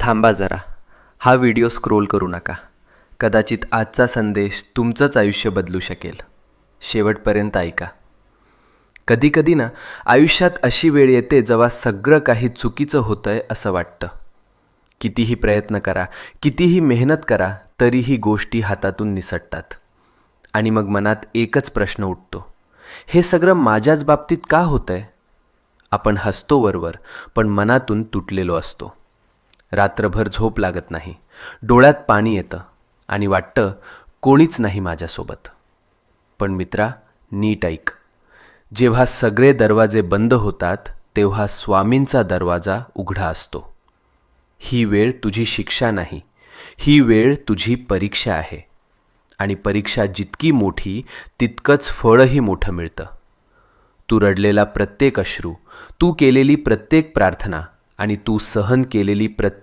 थांबा जरा. हा व्हिडिओ स्क्रोल करू नका. कदाचित आजचा संदेश तुमचंच आयुष्य बदलू शकेल. शेवटपर्यंत ऐका. कधीकधी ना आयुष्यात अशी वेळ येते जेव्हा सगळं काही चुकीचं होतंय असं वाटतं. कितीही प्रयत्न करा, कितीही मेहनत करा, तरीही गोष्टी हातातून निसटतात. आणि मग मनात एकच प्रश्न उठतो, हे सगळं माझ्याच बाबतीत का होतंय? आपण हसतो वरवर, पण मनातून तुटलेलो असतो. रात्रभर झोप लागत नाही, डोळ्यात पाणी येतं आणि वाटतं कोणीच नाही माझ्यासोबत. पण मित्रा, नीट ऐक. जेव्हा सगळे दरवाजे बंद होतात तेव्हा स्वामींचा दरवाजा उघडा असतो. ही वेळ तुझी शिक्षा नाही, ही वेळ तुझी परीक्षा आहे. आणि परीक्षा जितकी मोठी तितकंच फळही मोठं मिळतं. तू रडलेला प्रत्येक अश्रू, तू केलेली प्रत्येक प्रार्थना आणि तू सहन केलेली प्रत्येक